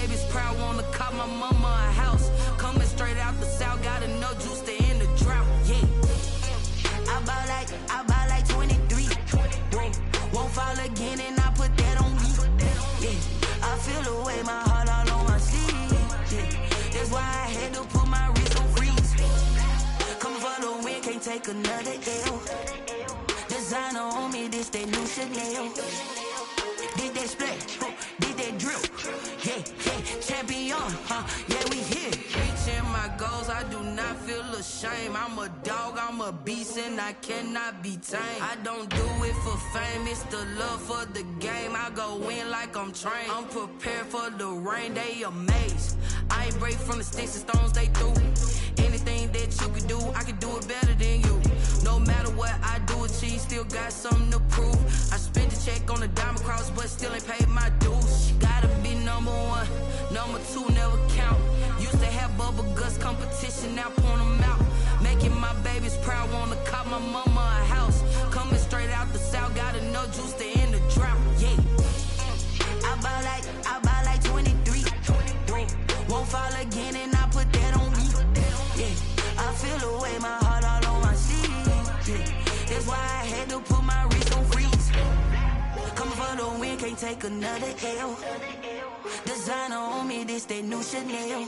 baby's proud, wanna cop my mama a house. Coming straight out the south, got enough juice to end the drought. Yeah. I buy like 23. Won't fall again and I put that on me. Yeah. I feel the way, my heart all on my sleeve. Yeah. That's why I had to put my wrist on freeze. Coming for the win, can't take another L. Designer on me, this that new Chanel. Did that splash, did that drill. Yeah, champion, yeah, we here. Reaching my goals, I do not feel ashamed. I'm a dog, I'm a beast, and I cannot be tamed. I don't do it for fame, it's the love for the game. I go in like I'm trained. I'm prepared for the rain, they amazed. I ain't break from the sticks and stones they threw. Anything that you can do, I can do it better than you. No matter what I do, achieve, still got something to prove. I spent the check on the diamond cross, but still ain't paid my dues. Gotta be number one, number two never count. Used to have bubble guts competition, now point them out. Making my babies proud, wanna cop my mama a house. Coming straight out the south, got enough juice to end the drought. Yeah, I buy like 23. Won't fall again and I put that on me. Yeah, I feel the way, my heart all on my sleeve. Yeah, that's why I had to put my wrist on freeze. Coming for the win, can't take another L. Designer on me, this that new Chanel.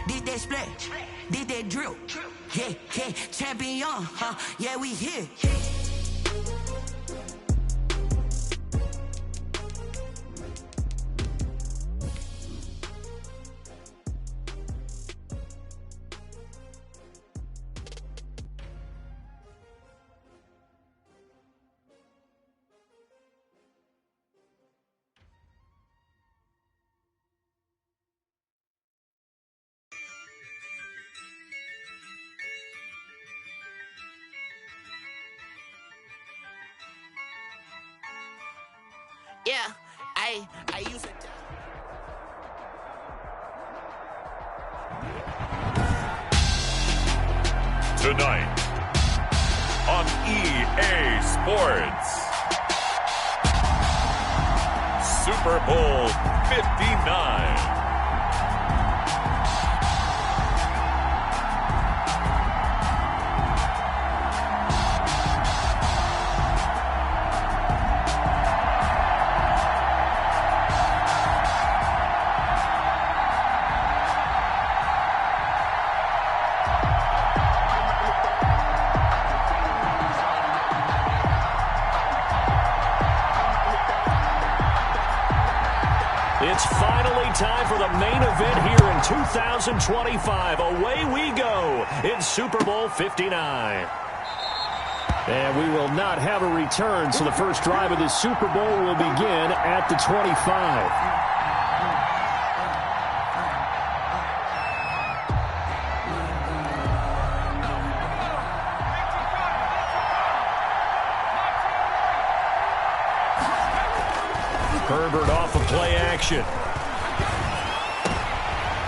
Did that splash, did that drill. Yeah, champion, yeah, we here. Yeah, I use it. Tonight on EA Sports, Super Bowl 59. It's finally time for the main event here in 2025. Away we go in Super Bowl 59. And we will not have a return, so the first drive of the Super Bowl will begin at the 25. Herbert off of play action.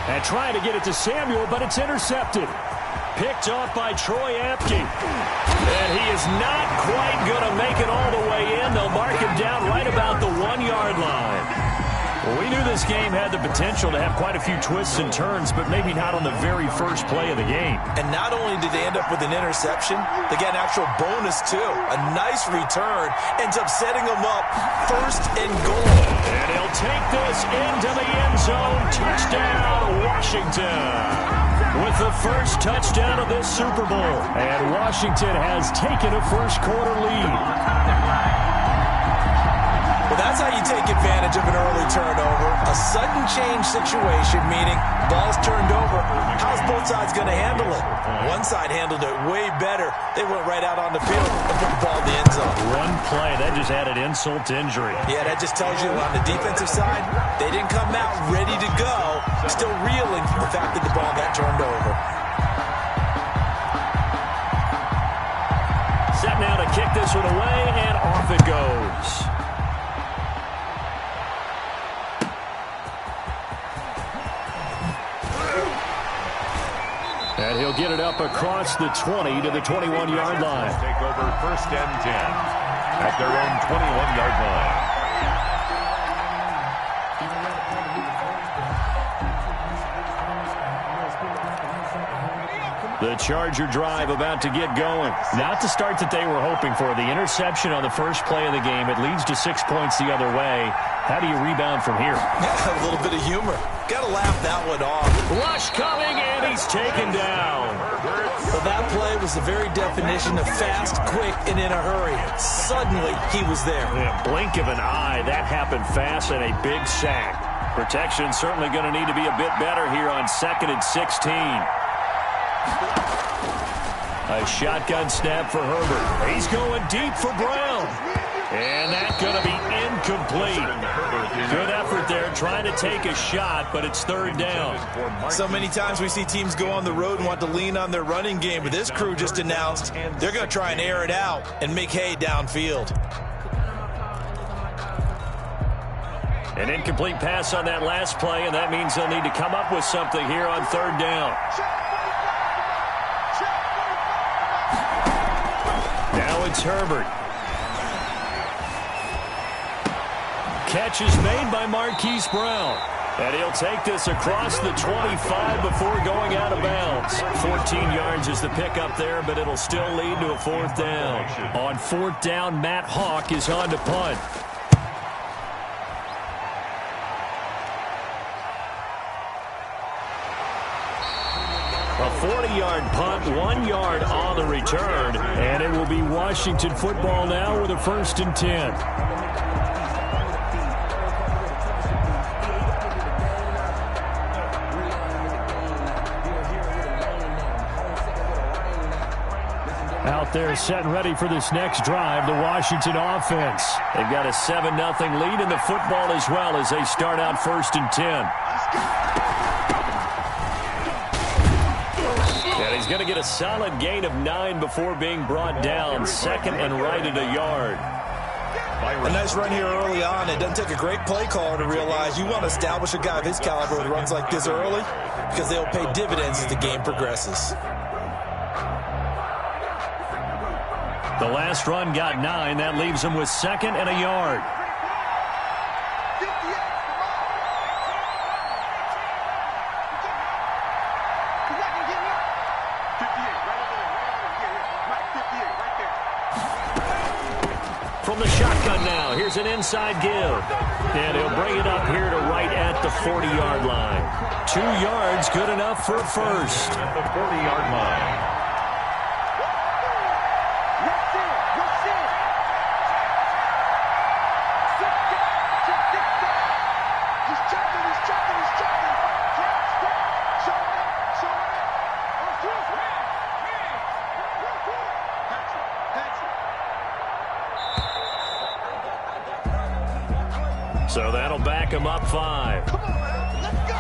And trying to get it to Samuel, but it's intercepted. Picked off by Troy Apke. And he is not quite going to make it all the way in. They'll mark him down right about the 1-yard line. Well, we knew this game had the potential to have quite a few twists and turns, but maybe not on the very first play of the game. And not only did they end up with an interception, they got an actual bonus, too. A nice return ends up setting them up first and goal. And he'll take this into the end zone. Touchdown, Washington. With the first touchdown of this Super Bowl. And Washington has taken a first-quarter lead. Well, that's how you take advantage of an early turnover. A sudden change situation, meaning ball's turned over. How's both sides going to handle it? One side handled it way better. They went right out on the field and put the ball in the end zone. One play, that just added insult to injury. Yeah, that just tells you on the defensive side, they didn't come out ready to go. Still reeling from the fact that the ball got turned over. Set now to kick this one away, and off it goes. And he'll get it up across the 20 to the 21-yard line. Take over first and 10 at their own 21-yard line. The Charger drive about to get going. Not the start that they were hoping for. The interception on the first play of the game. It leads to 6 points the other way. How do you rebound from here? A little bit of humor. Got to laugh that one off. Rush coming, and he's taken down. Well, that play was the very definition of fast, quick, and in a hurry. Suddenly, he was there. In a blink of an eye, that happened fast and a big sack. Protection certainly going to need to be a bit better here on 2nd and 16. A shotgun snap for Herbert. He's going deep for Brown. And that's going to be incomplete. Good effort there trying to take a shot, but it's 3rd down. So many times we see teams go on the road and want to lean on their running game, but this crew just announced they're going to try and air it out and make hay downfield. An incomplete pass on that last play, and that means they'll need to come up with something here on 3rd down. Now it's Herbert. Catch is made by Marquise Brown. And he'll take this across the 25 before going out of bounds. 14 yards is the pickup there, but it'll still lead to a 4th down. On 4th down, Matt Hawk is on to punt. A 40-yard punt, 1 yard on the return, and it will be Washington football now with a 1st and 10. Out there set and ready for this next drive, the Washington offense. They've got a 7-0 lead in the football as well as they start out 1st and 10. He's going to get a solid gain of 9 before being brought down. 2nd and right at a yard. A nice run here early on. It doesn't take a great play caller to realize you want to establish a guy of his caliber with runs like this early because they'll pay dividends as the game progresses. The last run got 9. That leaves him with 2nd and a yard. From the shotgun now, here's an inside give. And he'll bring it up here to right at the 40-yard line. 2 yards, good enough for a first. At the 40-yard line. So that'll back him up 5. Come on, man. Let's go.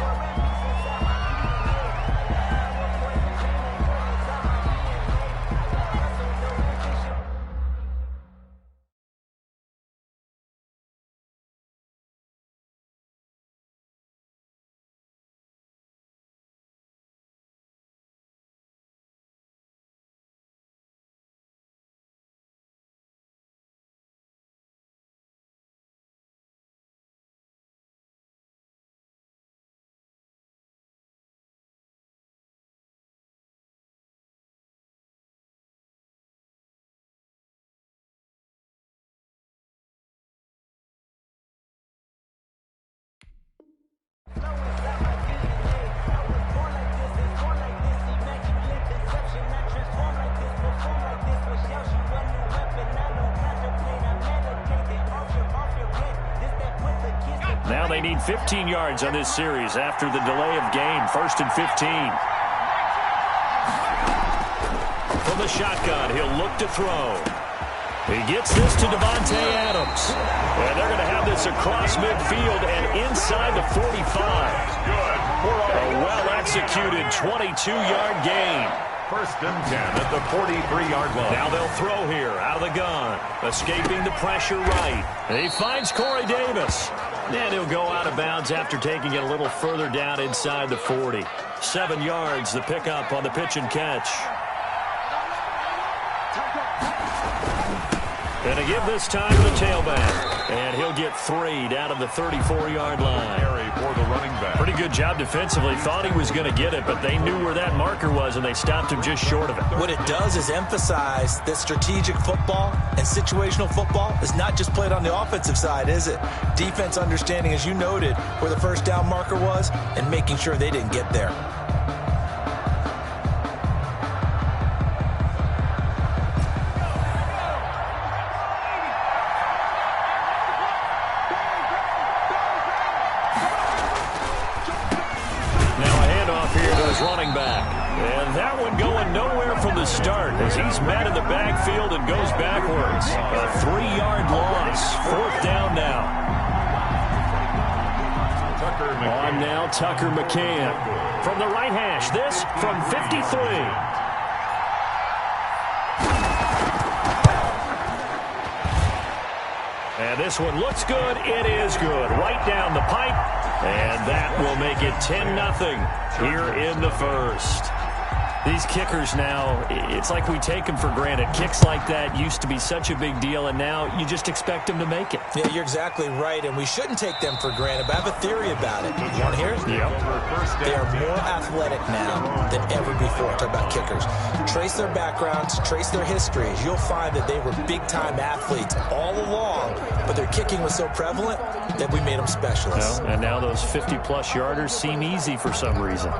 Now they need 15 yards on this series after the delay of game. 1st and 15. From the shotgun, he'll look to throw. He gets this to Devontae Adams. And they're going to have this across midfield and inside the 45. A well-executed 22-yard gain. 1st and 10 at the 43-yard line. Now they'll throw here out of the gun. Escaping the pressure right. He finds Corey Davis. And he'll go out of bounds after taking it a little further down inside the 40. 7 yards, the pickup on the pitch and catch. And to give this time to the tailback. And he'll get 3 down to the 34-yard line. For the running back. Pretty good job defensively. Thought he was going to get it, but they knew where that marker was, and they stopped him just short of it. What it does is emphasize that strategic football and situational football is not just played on the offensive side, is it? Defense understanding, as you noted, where the first down marker was and making sure they didn't get there. Running back. And that one going nowhere from the start as he's met in the backfield and goes backwards. A 3-yard loss. 4th down now. On now, Tucker McCann. From the right hash, this from 53. And this one looks good. It is good. Right down the pipe. And that will make it 10-0 here in the first. These kickers now, it's like we take them for granted. Kicks like that used to be such a big deal, and now you just expect them to make it. Yeah, you're exactly right, and we shouldn't take them for granted, but I have a theory about it. You want to hear it? Yep. They are more athletic now than ever before. Talk about kickers. Trace their backgrounds, trace their histories. You'll find that they were big-time athletes all along, but their kicking was so prevalent that we made them specialists. And now those 50-plus yarders seem easy for some reason.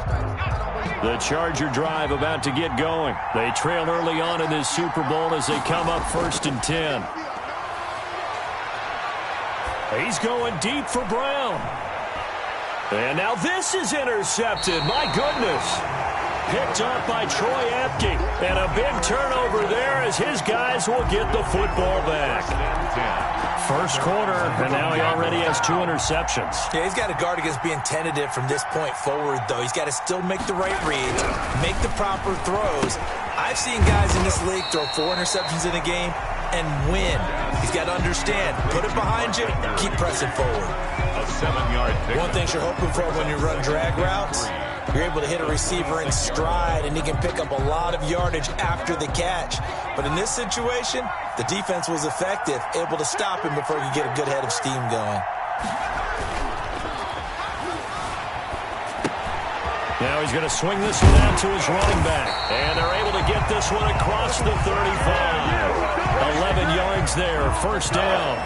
The Charger drive about to get going. They trail early on in this Super Bowl as they come up 1st and 10. He's going deep for Brown. And now this is intercepted. My goodness. Picked up by Troy Apke. And a big turnover there as his guys will get the football back. First quarter, and now he already has 2 interceptions. Yeah, he's got to guard against being tentative from this point forward, though. He's got to still make the right reads, make the proper throws. I've seen guys in this league throw 4 interceptions in a game and win. He's got to understand, put it behind you, keep pressing forward. A 7-yard pick. One thing you're hoping for when you run drag routes, you're able to hit a receiver in stride, and he can pick up a lot of yardage after the catch. But in this situation, the defense was effective, able to stop him before he could get a good head of steam going. Now he's going to swing this one out to his running back. And they're able to get this one across the 35. 11 yards there, 1st down.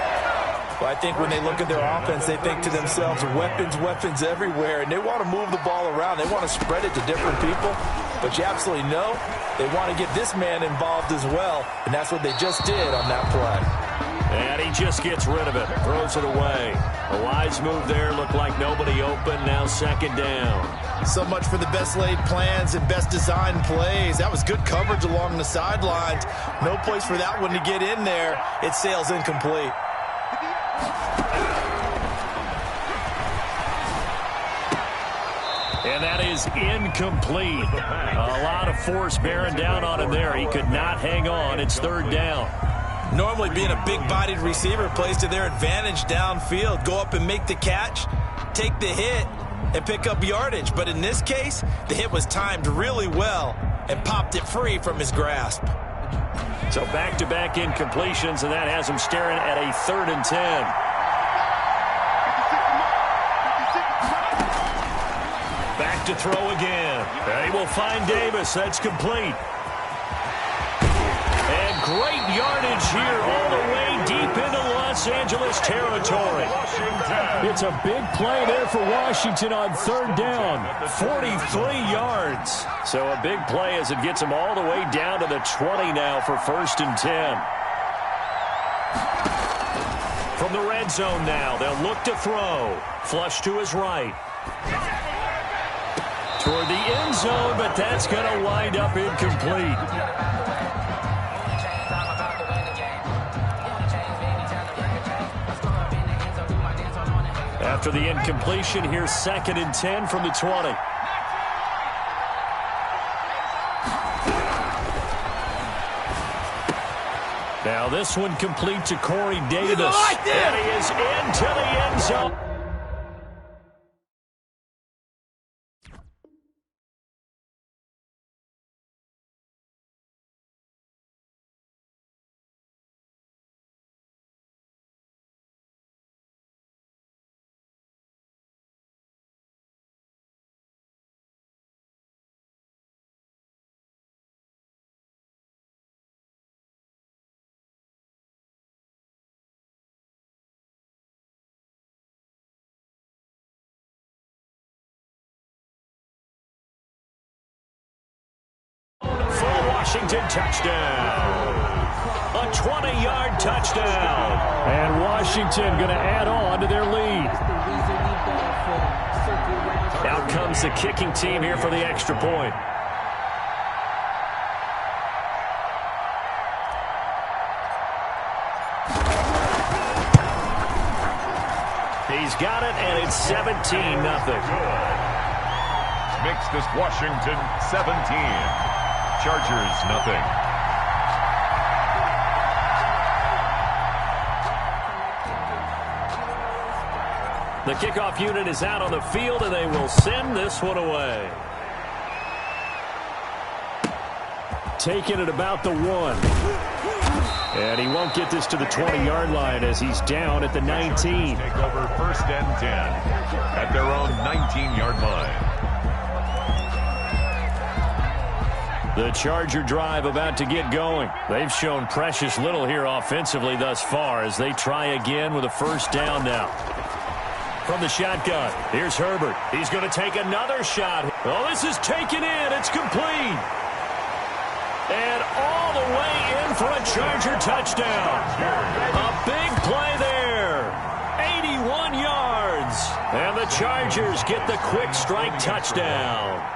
Well, I think when they look at their offense, they think to themselves, weapons, weapons everywhere, and they want to move the ball around. They want to spread it to different people, but you absolutely know they want to get this man involved as well, and that's what they just did on that play. And he just gets rid of it, throws it away. A wise move there, looked like nobody open, now 2nd down. So much for the best laid plans and best designed plays. That was good coverage along the sidelines. No place for that one to get in there. It sails incomplete. And that is incomplete. A lot of force bearing down on him there. He could not hang on. It's 3rd down. Normally being a big-bodied receiver plays to their advantage downfield. Go up and make the catch, take the hit, and pick up yardage. But in this case, the hit was timed really well and popped it free from his grasp. So back-to-back incompletions, and that has him staring at a 3rd and 10. Back to throw again. He will find Davis. That's complete. And great yardage here all the way deep into Los Angeles territory. It's a big play there for Washington on 3rd down. 43 yards. So a big play as it gets them all the way down to the 20 now for 1st and 10. From the red zone now, they'll look to throw. Flush to his right. Toward the end zone, but that's going to wind up incomplete. After the incompletion, here's 2nd and 10 from the 20. Now this one complete to Corey Davis. And he is into the end zone. Washington touchdown. A 20-yard touchdown. And Washington going to add on to their lead. Out comes the kicking team here for the extra point. He's got it, and it's 17-0. Makes this Washington 17. Chargers nothing. The kickoff unit is out on the field, and they will send this one away. Taking it about the 1. And he won't get this to the 20-yard line as he's down at the 19. Take over 1st and 10 at their own 19-yard line. The Charger drive about to get going. They've shown precious little here offensively thus far as they try again with a 1st down now. From the shotgun, here's Herbert. He's going to take another shot. Oh, this is taken in. It's complete. And all the way in for a Charger touchdown. A big play there. 81 yards. And the Chargers get the quick strike touchdown.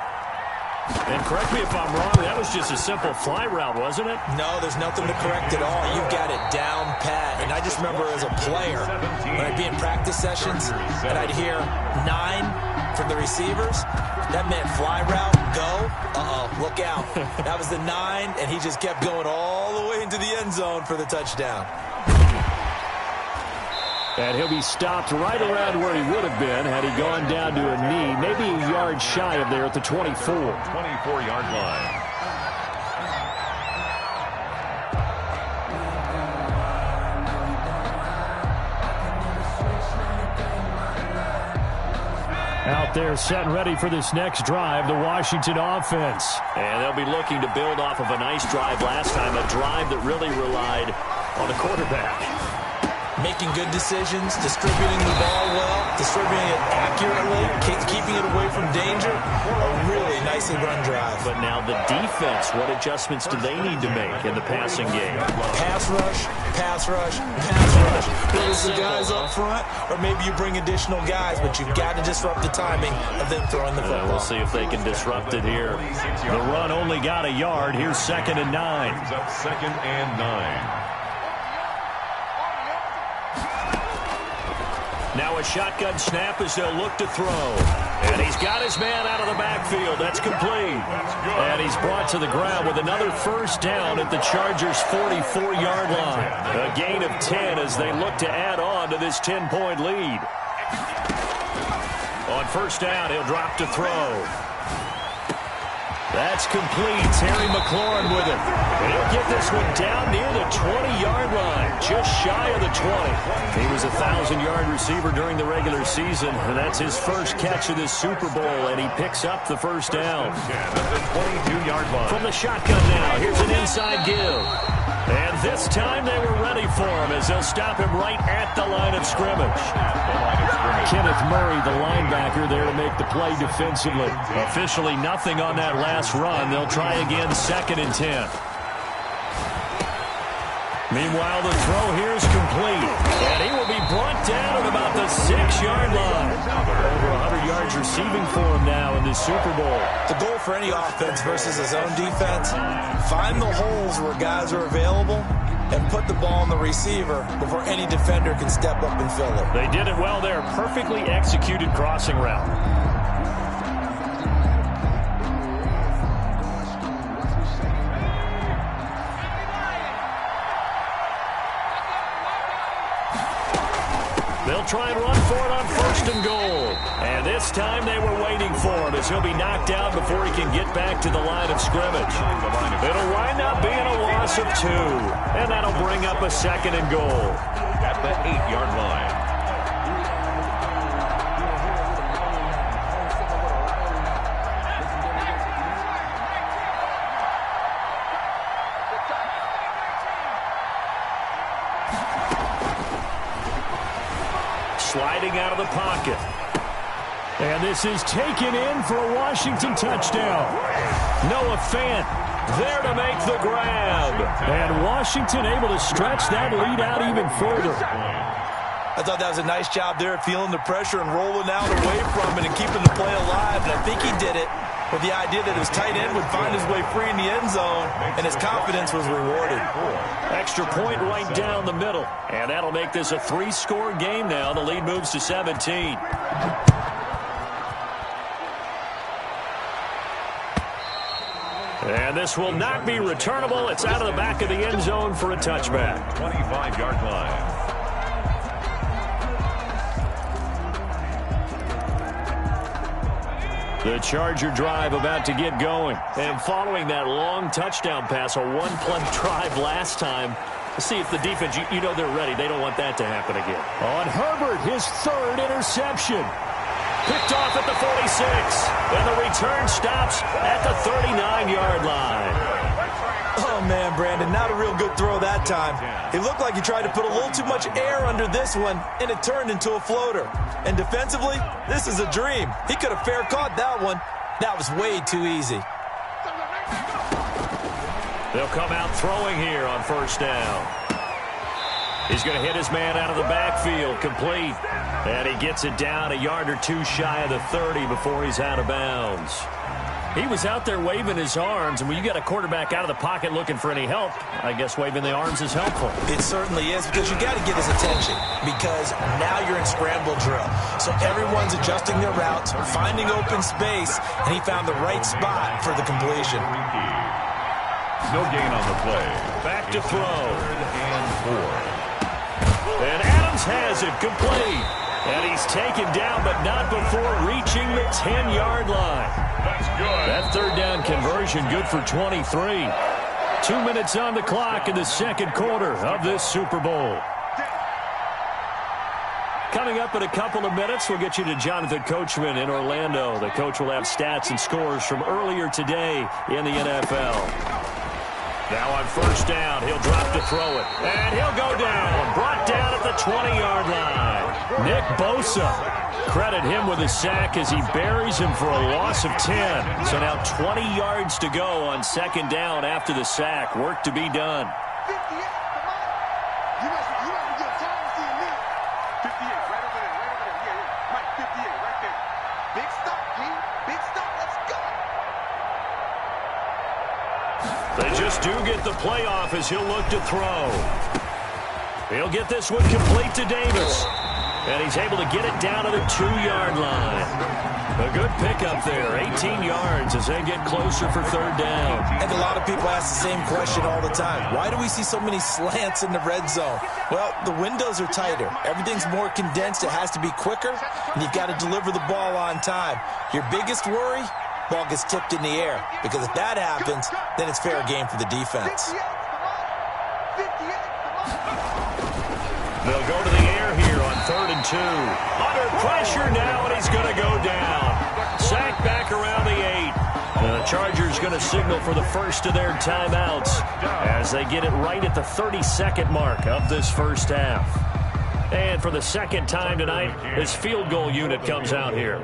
And correct me if I'm wrong, that was just a simple fly route, wasn't it? No, there's nothing to correct at all. You've got it down pat. And I just remember as a player, when I'd be in practice sessions, and I'd hear 9 from the receivers, that meant fly route, go. Uh-oh, look out. That was the 9, and he just kept going all the way into the end zone for the touchdown. And he'll be stopped right around where he would have been had he gone down to a knee, maybe a yard shy of there at the 24. 24-yard line. Out there set and ready for this next drive, the Washington offense. And they'll be looking to build off of a nice drive last time, a drive that really relied on the quarterback. Making good decisions, distributing the ball well, distributing it accurately, keeping it away from danger. A really nicely run drive. But now the defense, what adjustments do they need to make in the passing game? Pass rush, pass rush, pass rush. There's the guys up front, or maybe you bring additional guys, but you've got to disrupt the timing of them throwing the football. We'll see if they can disrupt it here. The run only got a yard. Here's 2nd and 9. Brings up 2nd and 9. Now a shotgun snap as they'll look to throw. And he's got his man out of the backfield. That's complete. And he's brought to the ground with another 1st down at the Chargers' 44-yard line. A gain of 10 as they look to add on to this 10-point lead. On 1st down, he'll drop to throw. That's complete. Terry McLaurin with it. And he'll get this one down near the 20-yard line, just shy of the 20. He was a 1,000-yard receiver during the regular season, and that's his first catch of this Super Bowl, and he picks up the 1st down. From the shotgun now, here's an inside give. And this time they were ready for him as they'll stop him right at the line of scrimmage. Kenneth Murray, the linebacker, there to make the play defensively. Officially nothing on that last run. They'll try again 2nd and 10. Meanwhile, the throw here is complete. And he will be brought down at about the 6-yard line. Over 100 yards receiving for him now in this Super Bowl. The goal for any offense versus his own defense, find the holes where guys are available and put the ball on the receiver before any defender can step up and fill it. They did it well there. Perfectly executed crossing route. They'll try and run for it on 1st and goal. And this time they were waiting for him as he'll be knocked down before he can get back to the line of scrimmage. It'll wind up being a loss of 2. And that'll bring up a 2nd and goal. At the 8-yard line. Sliding out of the pocket. And this is taken in for a Washington touchdown. Noah Fant there to make the grab. And Washington able to stretch that lead out even further. I thought that was a nice job there, feeling the pressure and rolling out away from it and keeping the play alive. And I think he did it with the idea that his tight end would find his way free in the end zone, and his confidence was rewarded. Extra point right down the middle. And that'll make this a 3-score game now. The lead moves to 17. And this will not be returnable. It's out of the back of the end zone for a touchback. 25-yard line. The Charger drive about to get going. And following that long touchdown pass, a one-play drive last time, to see if the defense, you know they're ready. They don't want that to happen again. On Herbert, his third interception. Picked off at the 46. And the return stops at the 39-yard line. Oh, man, Brandon, not a real good throw that time. It looked like he tried to put a little too much air under this one, and it turned into a floater. And defensively, this is a dream. He could have fair caught that one. That was way too easy. They'll come out throwing here on first down. He's going to hit his man out of the backfield, complete. And he gets it down a yard or two shy of the 30 before he's out of bounds. He was out there waving his arms, and when you get a quarterback out of the pocket looking for any help, I guess waving the arms is helpful. It certainly is, because you got to get his attention, because now you're in scramble drill. So everyone's adjusting their routes, finding open space, and he found the right spot for the completion. No gain on the play. Back to throw. 3rd and 4. And Adams has it complete. And he's taken down, but not before reaching the 10-yard line. That's good. That third down conversion good for 23. 2 minutes on the clock in the second quarter of this Super Bowl. Coming up in a couple of minutes, we'll get you to Jonathan Coachman in Orlando. The coach will have stats and scores from earlier today in the NFL. Now on first down, he'll drop to throw it. And he'll go down. Brought down at the 20-yard line. Nick Bosa. Credit him with a sack as he buries him for a loss of 10. So now 20 yards to go on second down after the sack. Work to be done. 58, you must get a time to see me. 58, right over there, Yeah, Mike, 58, right there. Big stop, King. Big stop, let's go. They just do get the playoff as he'll look to throw. He'll get this one complete to Davis. And he's able to get it down to the 2-yard line. A good pickup there, 18 yards as they get closer for third down. And a lot of people ask the same question all the time. Why do we see so many slants in the red zone? Well, the windows are tighter. Everything's more condensed. It has to be quicker, and you've got to deliver the ball on time. Your biggest worry? Ball gets tipped in the air, because if that happens, then it's fair game for the defense. They'll go to the air here on 3rd and 2. Under pressure now, and he's going to go down. Sacked back around the 8. And the Chargers going to signal for the first of their timeouts as they get it right at the 30-second mark of this first half. And for the second time tonight, his field goal unit comes out here.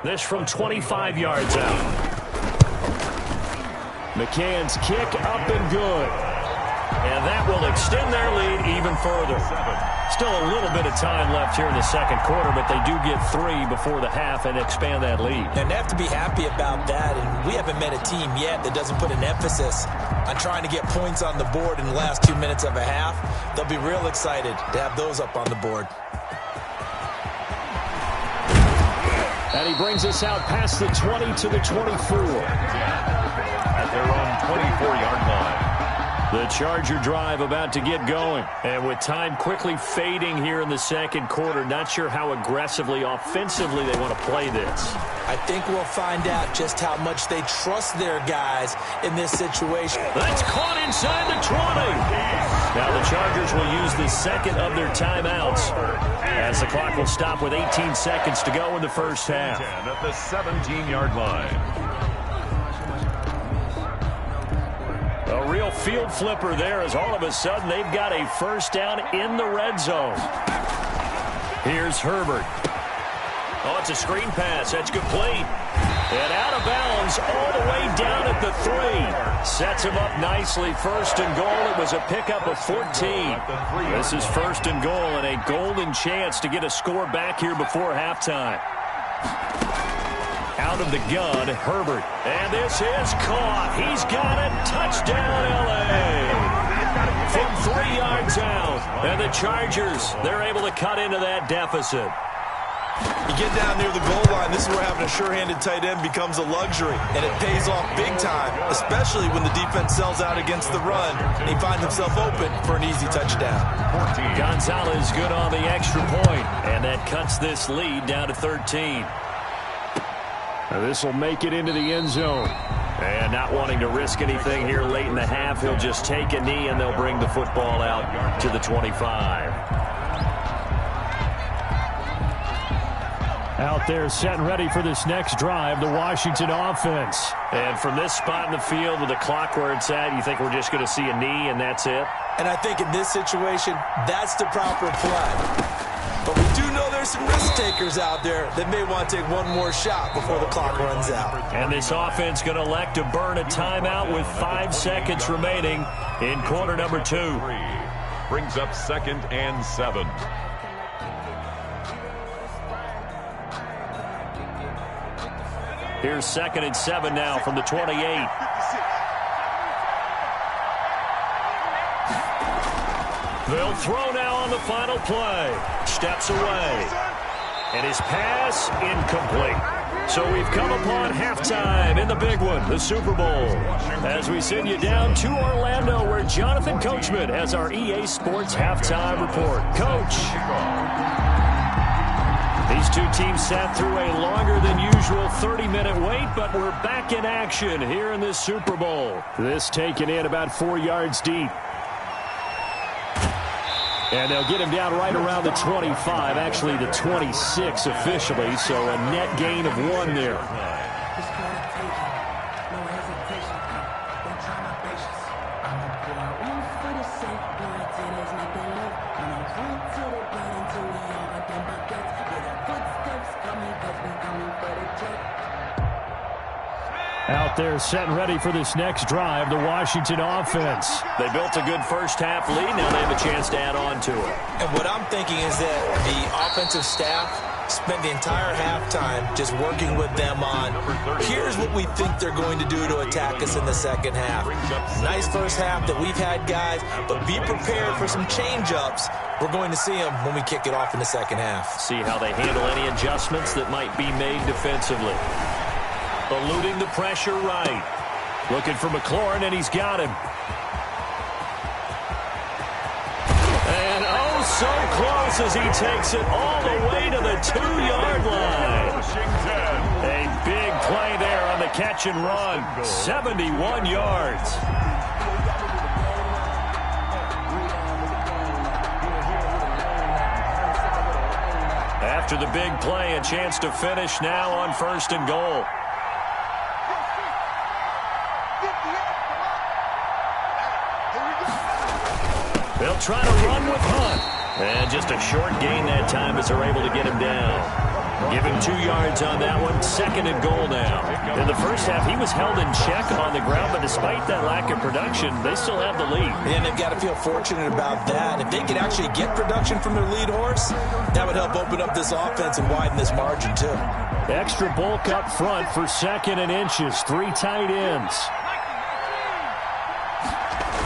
This from 25 yards out. McCann's kick up and good. And that will extend their lead even further. Still a little bit of time left here in the second quarter, but they do get 3 before the half and expand that lead. And they have to be happy about that, and we haven't met a team yet that doesn't put an emphasis on trying to get points on the board in the last 2 minutes of a half. They'll be real excited to have those up on the board. And he brings us out past the 20 to the 24. At their own 24-yard line. The Charger drive about to get going. And with time quickly fading here in the second quarter, not sure how aggressively, offensively they want to play this. I think we'll find out just how much they trust their guys in this situation. That's caught inside the 20. Now the Chargers will use the second of their timeouts as the clock will stop with 18 seconds to go in the first half. At the 17-yard line. A real field flipper there as all of a sudden they've got a first down in the red zone. Here's Herbert. Oh, it's a screen pass. That's complete. And out of bounds all the way down at the 3. Sets him up nicely. First and goal. It was a pickup of 14. This is first and goal and a golden chance to get a score back here before halftime. Out of the gun, Herbert. And this is caught. He's got it. Touchdown, L.A. From 3 yards out. And the Chargers, they're able to cut into that deficit. You get down near the goal line, this is where having a sure-handed tight end becomes a luxury, and it pays off big time, especially when the defense sells out against the run, and he finds himself open for an easy touchdown. Gonzalez good on the extra point, and that cuts this lead down to 13. This will make it into the end zone. And not wanting to risk anything here late in the half, he'll just take a knee, and they'll bring the football out to the 25. Out there set and ready for this next drive, the Washington offense. And from this spot in the field with the clock where it's at, you think we're just going to see a knee and that's it? And I think in this situation, that's the proper play. But we do know there's some risk takers out there that may want to take one more shot before the clock runs out. And this offense going to elect to burn a timeout with 5 seconds remaining in quarter number 2. Brings up 2nd and 7. Here's 2nd and 7 now from the 28. They'll throw now on the final play. Steps away. And his pass incomplete. So we've come upon halftime in the big one, the Super Bowl. As we send you down to Orlando, where Jonathan Coachman has our EA Sports halftime report. Coach. These two teams sat through a longer than usual 30-minute wait, but we're back in action here in this Super Bowl. This taken in about 4 yards deep. And they'll get him down right around the 25, actually the 26 officially, so a net gain of 1 there. Out there set and ready for this next drive, the Washington offense. They built a good first-half lead. Now they have a chance to add on to it. And what I'm thinking is that the offensive staff spent the entire halftime just working with them on, here's what we think they're going to do to attack us in the second half. Nice first half that we've had, guys, but be prepared for some change-ups. We're going to see them when we kick it off in the second half. See how they handle any adjustments that might be made defensively. Eluding the pressure right. Looking for McLaurin, and he's got him. And oh, so close as he takes it all the way to the 2-yard line. A big play there on the catch and run. 71 yards. After the big play, a chance to finish now on 1st and goal. They'll try to run with Hunt. And just a short gain that time as they're able to get him down. Give him 2 yards on that one. 2nd and goal now. In the first half, he was held in check on the ground, but despite that lack of production, they still have the lead. And they've got to feel fortunate about that. If they could actually get production from their lead horse, that would help open up this offense and widen this margin, too. Extra bulk up front for 2nd and inches. 3 tight ends.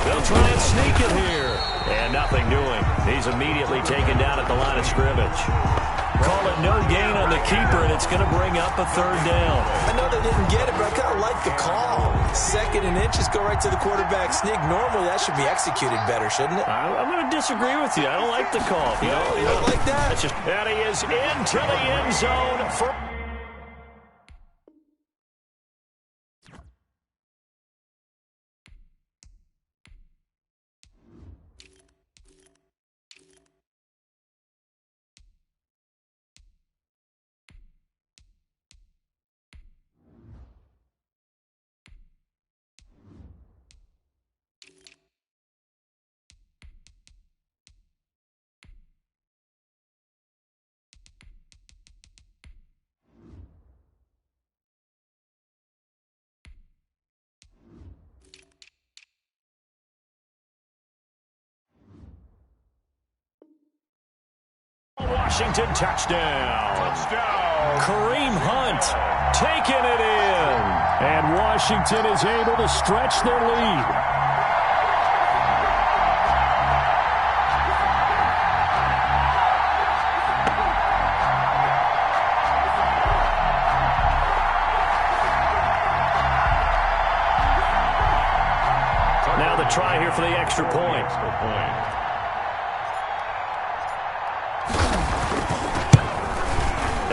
They'll try and sneak it here. And nothing doing. He's immediately taken down at the line of scrimmage. Call it no gain on the keeper, and it's going to bring up a 3rd down. I know they didn't get it, but I kind of like the call. 2nd and inches, go right to the quarterback sneak. Normally, that should be executed better, shouldn't it? I'm going to disagree with you. I don't like the call. You don't like that? And he is into the end zone for... Washington touchdown. Kareem Hunt taking it in. And Washington is able to stretch their lead. Now the try here for the extra point.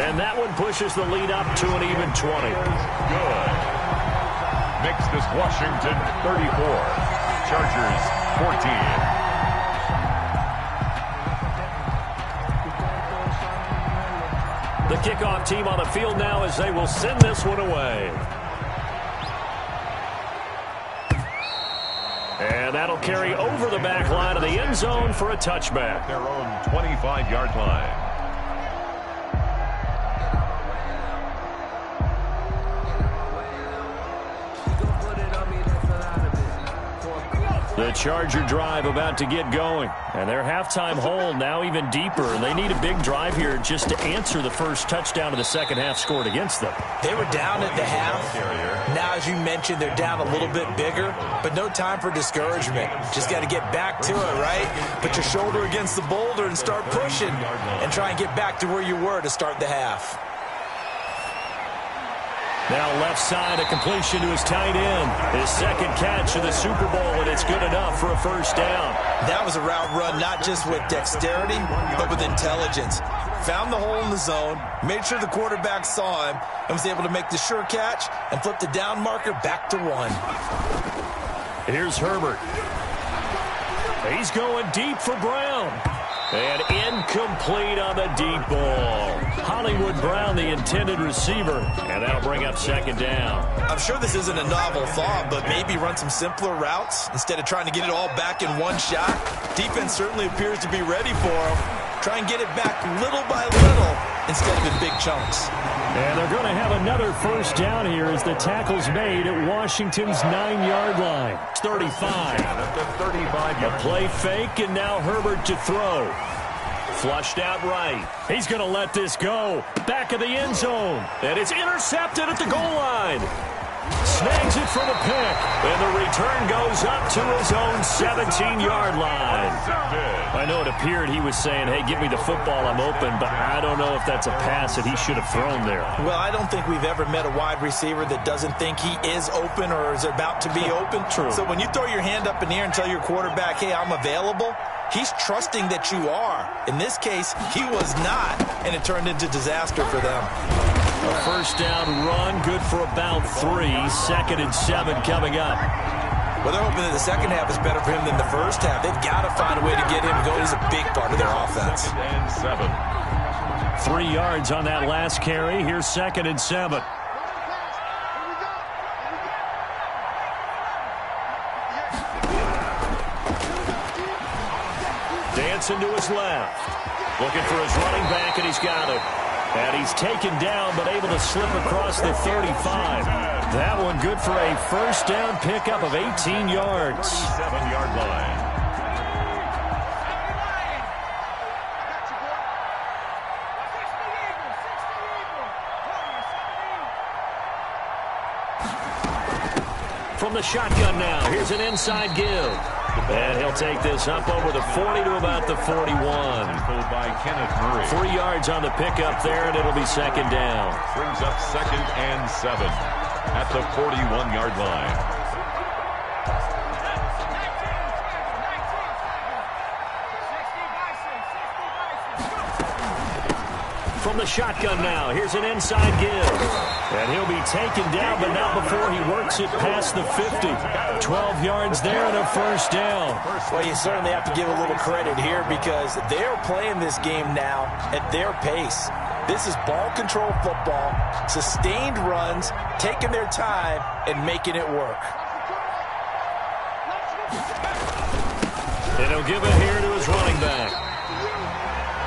And that one pushes the lead up to an even 20. Good. Makes this Washington 34. Chargers 14. The kickoff team on the field now as they will send this one away. And that'll carry over the back line of the end zone for a touchback. Their own 25-yard line. The Charger drive about to get going. And their halftime hole now even deeper. And they need a big drive here just to answer the first touchdown of the second half scored against them. They were down at the half. Now, as you mentioned, they're down a little bit bigger, but no time for discouragement. Just got to get back to it, right? Put your shoulder against the boulder and start pushing and try and get back to where you were to start the half. Now left side, a completion to his tight end. His second catch of the Super Bowl, and it's good enough for a first down. That was a route run not just with dexterity, but with intelligence. Found the hole in the zone, made sure the quarterback saw him, and was able to make the sure catch and flip the down marker back to 1. Here's Herbert. He's going deep for Brown. And incomplete on the deep ball. Hollywood Brown, the intended receiver. And that'll bring up second down. I'm sure this isn't a novel thought, but maybe run some simpler routes instead of trying to get it all back in one shot. Defense certainly appears to be ready for him. Try and get it back little by little instead of in big chunks. And they're going to have another first down here as the tackle's made at Washington's 9-yard line. 35. A play fake, and now Herbert to throw. Flushed out right. He's going to let this go. Back of the end zone. And it's intercepted at the goal line. Snags it for the pick. And the return goes up to his own 17-yard line. I know it appeared he was saying, hey, give me the football, I'm open, but I don't know if that's a pass that he should have thrown there. Well, I don't think we've ever met a wide receiver that doesn't think he is open or is about to be open. True. So when you throw your hand up in the air and tell your quarterback, hey, I'm available, he's trusting that you are. In this case, he was not, and it turned into disaster for them. A first down run, good for about 3. 2nd and 7 coming up. Well, they're hoping that the second half is better for him than the first half. They've got to find a way to get him going. He's a big part of their offense. 3 yards on that last carry. Here's 2nd and 7. Dancing to his left. Looking for his running back, and he's got it. And he's taken down, but able to slip across the 35. That one good for a first down pickup of 18 yards. 7-yard line. From the shotgun now, here's an inside give. And he'll take this up over the 40 to about the 41. By Kenneth Murray. 3 yards on the pickup there, and it'll be second down. Brings up 2nd and 7 at the 41-yard line. From the shotgun now, here's an inside give. And he'll be taken down, but not before he works it past the 50. 12 yards there and a first down. Well, you certainly have to give a little credit here because they're playing this game now at their pace. This is ball control football, sustained runs, taking their time and making it work. And he'll give it here to his running back.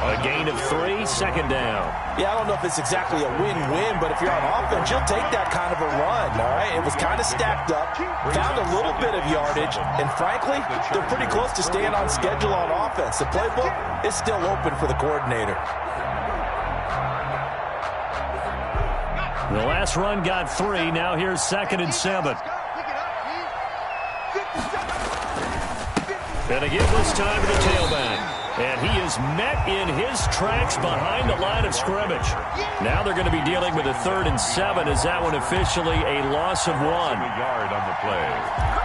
A gain of 3, second down. Yeah, I don't know if it's exactly a win-win, but if you're on offense, you'll take that kind of a run, all right? It was kind of stacked up, found a little bit of yardage, and frankly, they're pretty close to staying on schedule on offense. The playbook is still open for the coordinator. The last run got 3. Now here's 2nd and 7. And again this time to the tailback. And he is met in his tracks behind the line of scrimmage. Now they're going to be dealing with a 3rd and 7. Is that one officially a loss of 1? A yard on the play.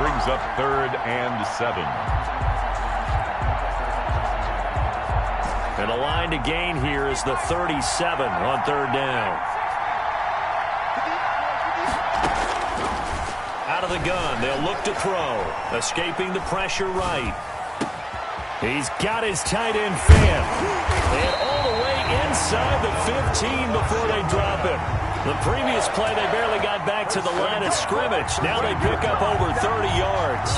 Brings up 3rd and 7. And the line to gain here is the 37 on 3rd down. Out of the gun, they'll look to throw. Escaping the pressure right. He's got his tight end fan. And all the way inside the 15 before they drop him. The previous play, they barely got back to the line of scrimmage. Now they pick up over 30 yards.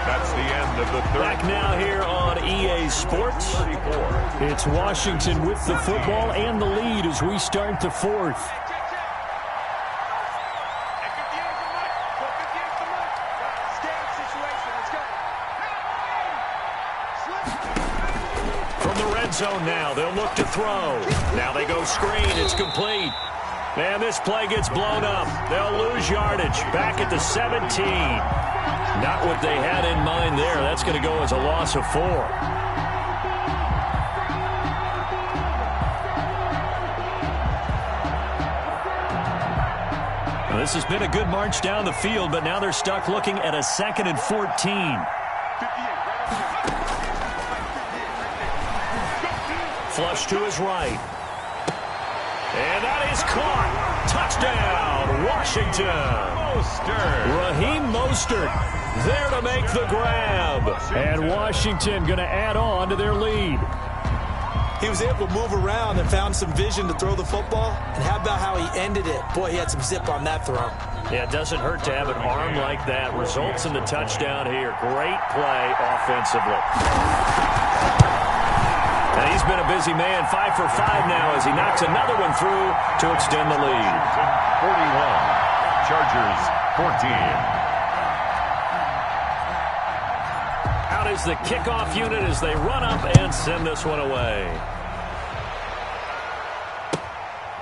That's the end of the third. Back now here on EA Sports. 34. It's Washington with the football and the lead as we start the 4th. Zone now. They'll look to throw. Now they go screen. It's complete. And this play gets blown up. They'll lose yardage. Back at the 17. Not what they had in mind there. That's going to go as a loss of 4. Well, this has been a good march down the field, but now they're stuck looking at a 2nd and 14. Flush to his right. And that is caught. Touchdown, Washington. Raheem Mostert there to make the grab. And Washington going to add on to their lead. He was able to move around and found some vision to throw the football. And how about how he ended it? Boy, he had some zip on that throw. Yeah, it doesn't hurt to have an arm like that. Results in the touchdown here. Great play offensively. And he's been a busy man, 5 for 5 now as he knocks another one through to extend the lead. 41, Chargers 14. Out is the kickoff unit as they run up and send this one away.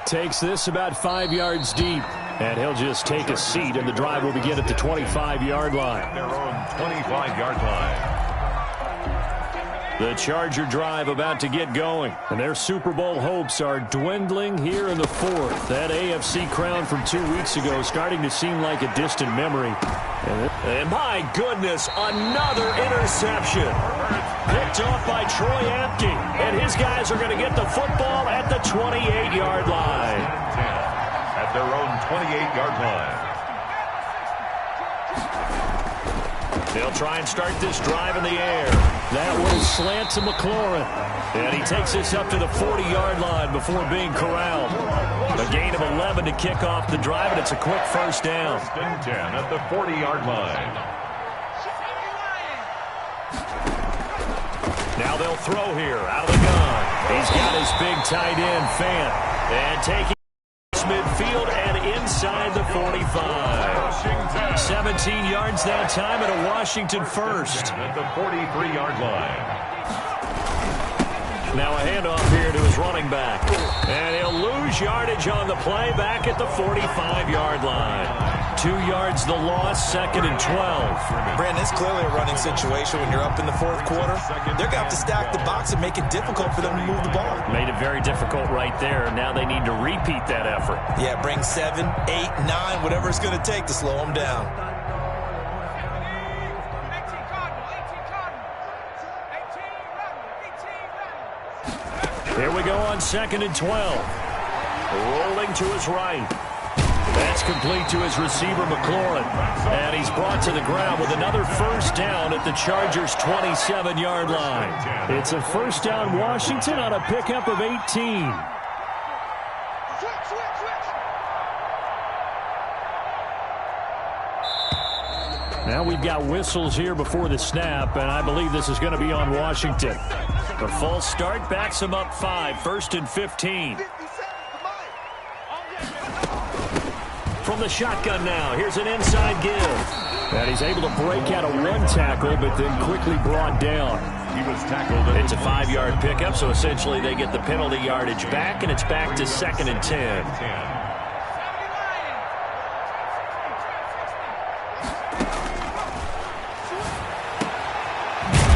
Takes this about 5 yards deep, and he'll just take a seat, and the drive will begin at the 25-yard line. Their own 25-yard line. The Charger drive about to get going, and their Super Bowl hopes are dwindling here in the 4th. That AFC crown from 2 weeks ago starting to seem like a distant memory. And my goodness, another interception. Picked off by Troy Apke, and his guys are going to get the football at the 28-yard line. At their own 28-yard line. They'll try and start this drive in the air. That one slant to McLaurin. And he takes this up to the 40-yard line before being corralled. A gain of 11 to kick off the drive, and it's a quick first down. 1st and 10 at the 40-yard line. Now they'll throw here out of the gun. He's got his big tight end, Fant. And taking midfield and inside the 45. 17 yards that time and a Washington first. At the 43-yard line. Now a handoff here to his running back. And he'll lose yardage on the play back at the 45-yard line. 2 yards the loss, 2nd and 12. Brandon, it's clearly a running situation when you're up in the 4th quarter. They're going to have to stack the box and make it difficult for them to move the ball. Made it very difficult right there. Now they need to repeat that effort. Yeah, bring 7, 8, 9, whatever it's going to take to slow them down. Here we go on 2nd and 12. Rolling to his right. That's complete to his receiver, McLaurin. And he's brought to the ground with another first down at the Chargers' 27-yard line. It's a first down Washington on a pickup of 18. Now we've got whistles here before the snap, and I believe this is going to be on Washington. The false start backs them up 5, 1st and 15. From the shotgun now, here's an inside give. And he's able to break out of one tackle, but then quickly brought down. He was tackled. It's a 5-yard pickup, so essentially they get the penalty yardage back, and it's back to 2nd and 10.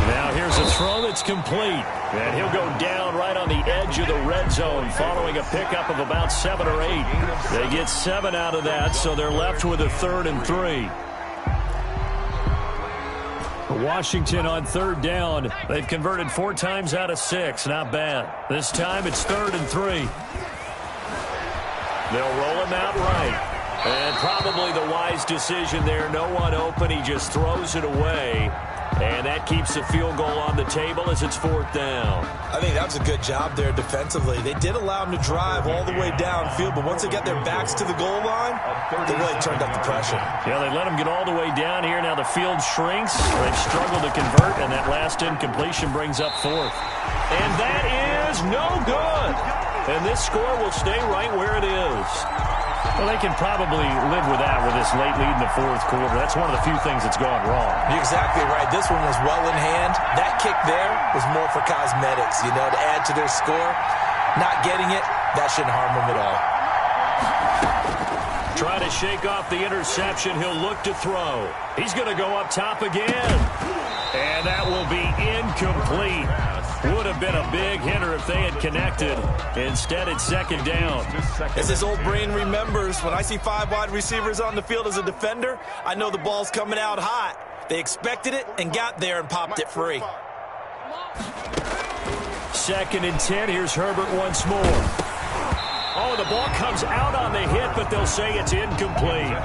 Now here's a throw that's complete. And he'll go down right on the edge of the red zone following a pickup of about 7 or 8. They get 7 out of that, so they're left with a 3rd and 3. Washington on 3rd down. They've converted 4 times out of 6. Not bad. This time it's 3rd and 3. They'll roll him out right. And probably the wise decision there. No one open. He just throws it away. And that keeps the field goal on the table as it's 4th down. I think that was a good job there defensively. They did allow him to drive all the way downfield, but once they got their backs to the goal line, they really turned up the pressure. Yeah, they let him get all the way down here. Now the field shrinks. They've struggled to convert, and that last incompletion brings up 4th. And that is no good. And this score will stay right where it is. Well, they can probably live with that with this late lead in the 4th quarter. That's one of the few things that's gone wrong. You're exactly right. This one was well in hand. That kick there was more for cosmetics, to add to their score. Not getting it, that shouldn't harm them at all. Trying to shake off the interception. He'll look to throw. He's going to go up top again. And that will be incomplete. Would have been a big hitter if they had connected. Instead, it's 2nd down. As his old brain remembers, when I see 5 wide receivers on the field as a defender, I know the ball's coming out hot. They expected it and got there and popped it free. 2nd and 10. Here's Herbert once more. Oh, the ball comes out on the hit, but they'll say it's incomplete.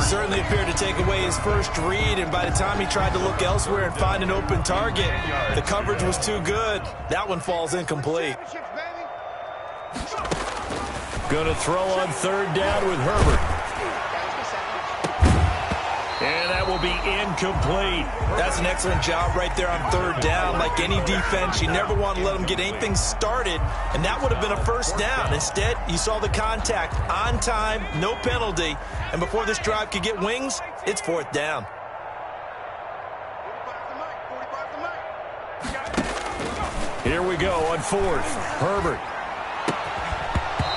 Certainly appeared to take away his first read, and by the time he tried to look elsewhere and find an open target, the coverage was too good. That one falls incomplete. Going to throw on 3rd down with Herbert. And that will be incomplete. That's an excellent job right there on 3rd down. Like any defense, you never want to let them get anything started, and that would have been a 1st down. Instead, you saw the contact on time, no penalty, and before this drive could get wings, it's 4th down. Here we go on 4th. Herbert.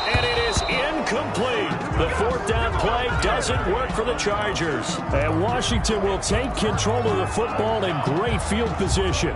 And it is incomplete. The 4th down play doesn't work for the Chargers. And Washington will take control of the football in great field position.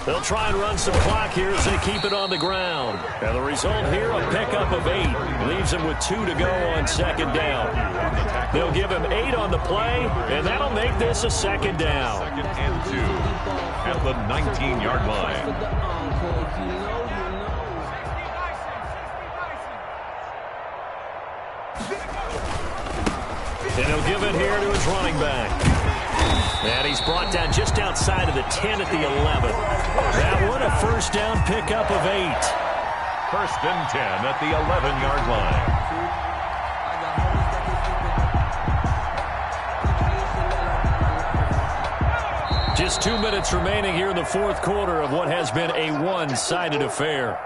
They'll try and run some clock here as they keep it on the ground. And the result here, a pickup of 8. Leaves them with 2 to go on 2nd down. They'll give him 8 on the play, and that'll make this a 2nd down. 2nd and 2 at the 19-yard line. And he'll give it here to his running back. And he's brought down just outside of the 10 at the 11. That one, a 1st down pickup of 8. 1st and 10 at the 11-yard line. Just 2 minutes remaining here in the 4th quarter of what has been a one-sided affair.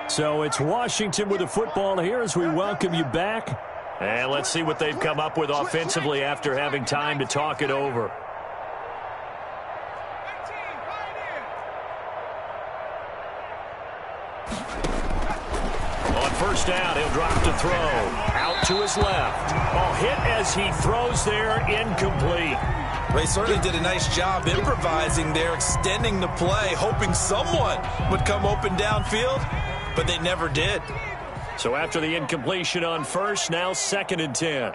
So it's Washington with the football here as we welcome you back. And let's see what they've come up with offensively after having time to talk it over. On 1st down, he'll drop to throw. Out to his left. Oh, hit as he throws there, incomplete. They certainly did a nice job improvising there, extending the play, hoping someone would come open downfield, but they never did. So after the incompletion on first, now 2nd and 10.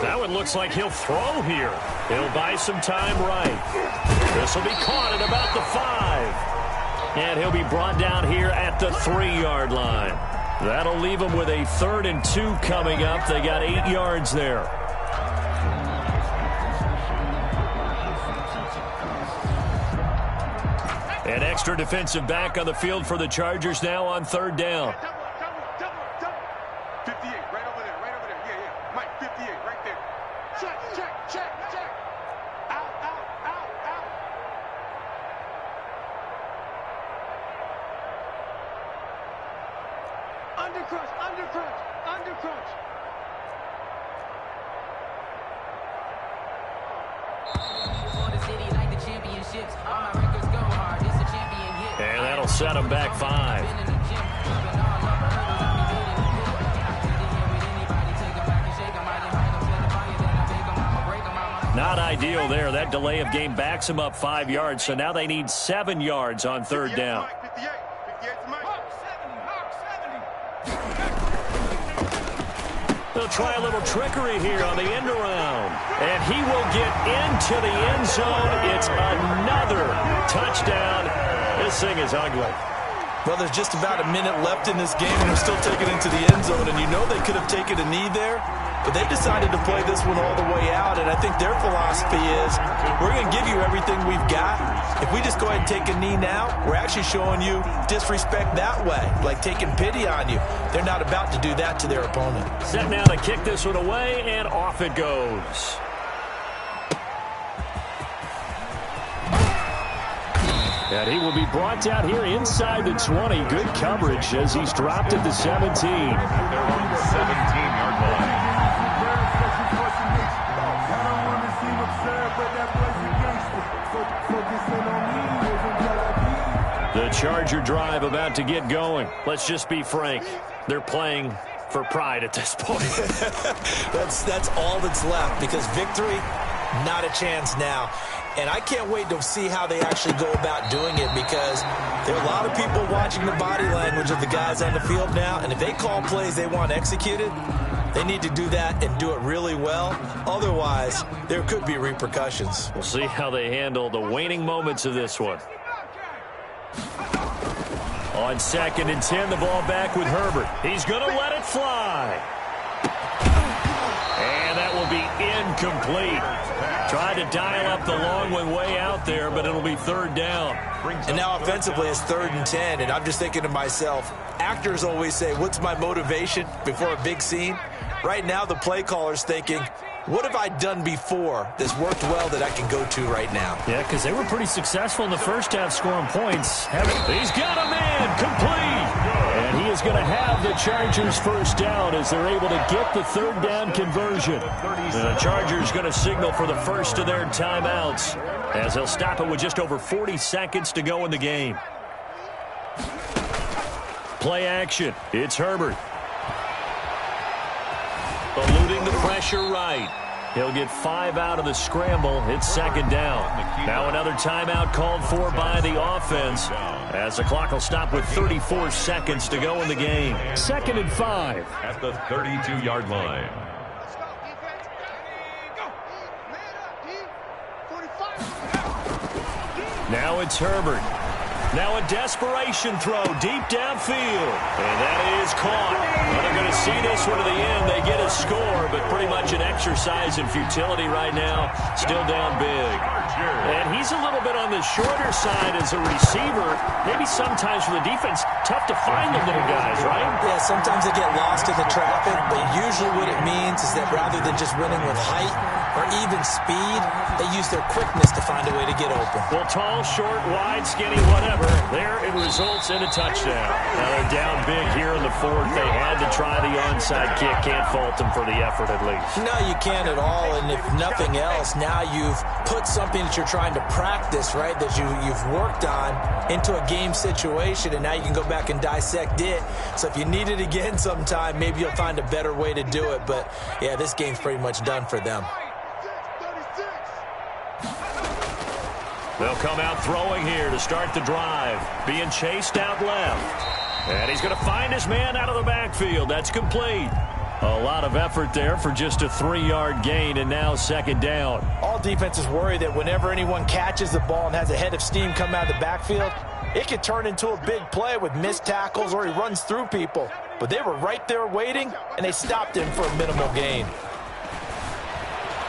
That one looks like he'll throw here. He'll buy some time right. This will be caught at about the 5. And he'll be brought down here at the 3-yard line. That'll leave them with a 3rd and 2 coming up. They got 8 yards there. An extra defensive back on the field for the Chargers now on 3rd down. 58, right over there, right over there. Yeah. Mike, 58, right there. Check. Out. Under crunch. And that'll set them back 5. Not ideal there. That delay of game backs them up 5 yards, so now they need 7 yards on 3rd down. 58 to Mike. They'll try a little trickery here on the end around. And he will get into the end zone. It's another touchdown. This thing is ugly. Well, there's just about a minute left in this game, and they're still taking it into the end zone. And you know they could have taken a knee there, but they decided to play this one all the way out. And I think their philosophy is, we're going to give you everything we've got. If we just go ahead and take a knee now, we're actually showing you disrespect that way, like taking pity on you. They're not about to do that to their opponent. Set now to kick this one away, and off it goes. And he will be brought down here inside the 20. Good coverage as he's dropped at the 17. They're on the 17-yard line. The Charger drive about to get going. Let's just be frank. They're playing for pride at this point. That's all that's left, because victory, not a chance now. And I can't wait to see how they actually go about doing it, because there are a lot of people watching the body language of the guys on the field now, and if they call plays they want executed, they need to do that and do it really well. Otherwise, there could be repercussions. We'll see how they handle the waning moments of this one. On 2nd and 10, the ball back with Herbert. He's going to let it fly. And that will be incomplete. Tried to dial up the long one way out there, but it'll be 3rd down. And now offensively it's 3rd and 10, and I'm just thinking to myself, actors always say, what's my motivation before a big scene? Right now the play caller's thinking, what have I done before that's worked well that I can go to right now? Yeah, because they were pretty successful in the first half scoring points. He's got a man, complete. And he is going to have the Chargers first down as they're able to get the 3rd down conversion. The Chargers going to signal for the first of their timeouts as they'll stop it with just over 40 seconds to go in the game. Play action. It's Herbert. Eluding the pressure right. He'll get 5 out of the scramble. It's 2nd down. Now another timeout called for by the offense as the clock will stop with 34 seconds to go in the game. 2nd and 5. At the 32-yard line. Now it's Herbert. Now a desperation throw deep downfield. And that is caught. Well, they're going to see this one to the end. They get a score, but pretty much an exercise in futility right now. Still down big. And he's a little bit on the shorter side as a receiver. Maybe sometimes for the defense, tough to find the little guys, right? Yeah, sometimes they get lost in the traffic, but usually what it means is that rather than just winning with height or even speed, they use their quickness to find a way to get open. Well, tall, short, wide, skinny, whatever. There it results in a touchdown. Now they're down big here in the 4th. They had to try the onside kick. Can't fault them for the effort at least. No, you can't at all. And if nothing else, now you've put something that you're trying to practice, right, that you've worked on into a game situation, and now you can go back and dissect it. So if you need it again sometime, maybe you'll find a better way to do it. But, yeah, this game's pretty much done for them. They'll come out throwing here to start the drive. Being chased out left. And he's going to find his man out of the backfield. That's complete. A lot of effort there for just a 3-yard gain, and now second down. All defenses worry that whenever anyone catches the ball and has a head of steam come out of the backfield, it could turn into a big play with missed tackles or he runs through people. But they were right there waiting, and they stopped him for a minimal gain.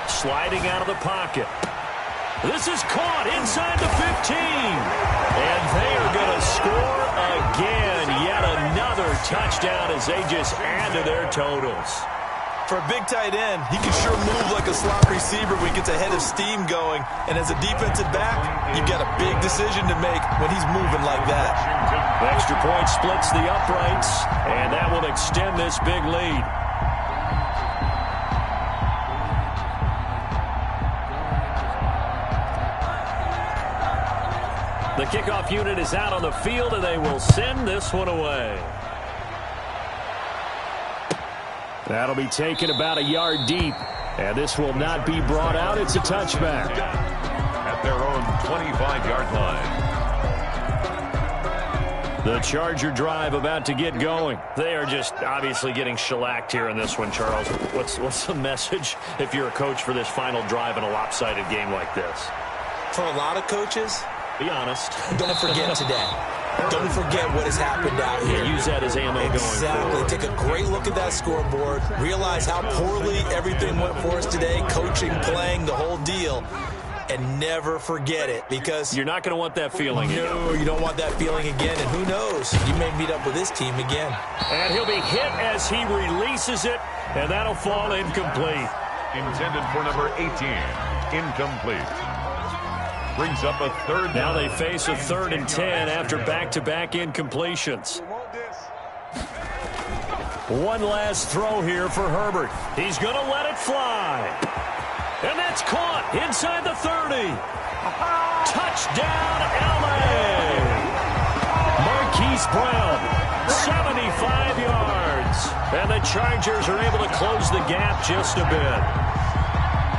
Sliding out of the pocket. This is caught inside the 15. And they are going to score again. Yet another touchdown as they just add to their totals. For a big tight end, he can sure move like a slot receiver when he gets a head of steam going. And as a defensive back, you've got a big decision to make when he's moving like that. Extra point splits the uprights, and that will extend this big lead. The kickoff unit is out on the field, and they will send this one away. That'll be taken about a yard deep, and this will not be brought out. It's a touchback. At their own 25-yard line. The Charger drive about to get going. They are just obviously getting shellacked here in this one, Charles. What's the message if you're a coach for this final drive in a lopsided game like this? For a lot of coaches, be honest. Don't forget today. Don't forget what has happened out here. Use that as ammo going forward. Take a great look at that scoreboard. Realize how poorly everything went for us today. Coaching, playing, the whole deal. And never forget it, because you're not going to want that feeling again. No, you don't want that feeling again. And who knows? You may meet up with this team again. And he'll be hit as he releases it, and that'll fall incomplete. Intended for number 18. Incomplete. Brings up a third down. Now they face a 3rd and 10 after back-to-back incompletions. One last throw here for Herbert. He's going to let it fly. And that's caught inside the 30. Touchdown, L.A. Marquise Brown, 75 yards. And the Chargers are able to close the gap just a bit.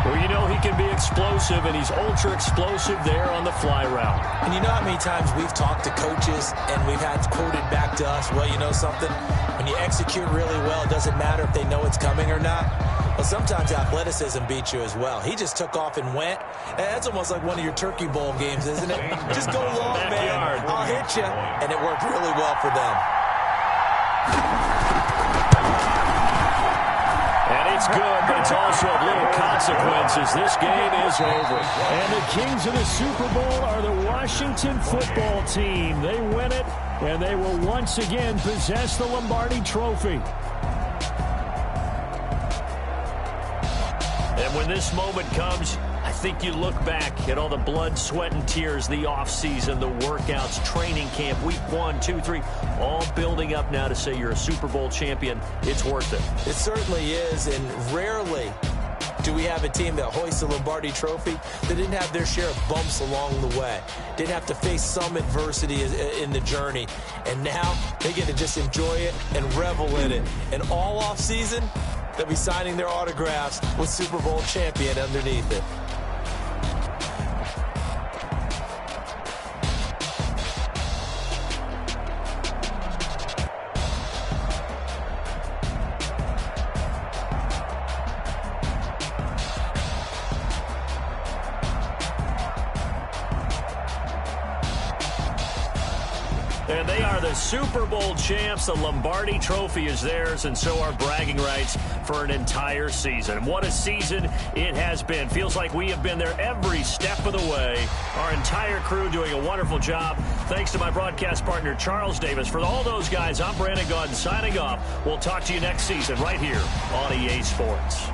Well, you know he can be explosive, and he's ultra-explosive there on the fly route. And you know how many times we've talked to coaches and we've had quoted back to us, well, you know something? When you execute really well, it doesn't matter if they know it's coming or not. Well, sometimes athleticism beats you as well. He just took off and went. And that's almost like one of your Turkey Bowl games, isn't it? Just go long, man. I'll hit you. And it worked really well for them. It's good, but it's also of little consequences. This game is over. And the kings of the Super Bowl are the Washington football team. They win it, and they will once again possess the Lombardi Trophy. And when this moment comes, I think you look back at all the blood, sweat, and tears, the offseason, the workouts, training camp, week 1, 2, 3, all building up now to say you're a Super Bowl champion. It's worth it. It certainly is, and rarely do we have a team that hoists the Lombardi Trophy that didn't have their share of bumps along the way, didn't have to face some adversity in the journey, and now they get to just enjoy it and revel in it. And all offseason, they'll be signing their autographs with Super Bowl champion underneath it. And they are the Super Bowl champs. The Lombardi Trophy is theirs, and so are bragging rights for an entire season. What a season it has been. Feels like we have been there every step of the way. Our entire crew doing a wonderful job. Thanks to my broadcast partner, Charles Davis. For all those guys, I'm Brandon Gaudin signing off. We'll talk to you next season right here on EA Sports.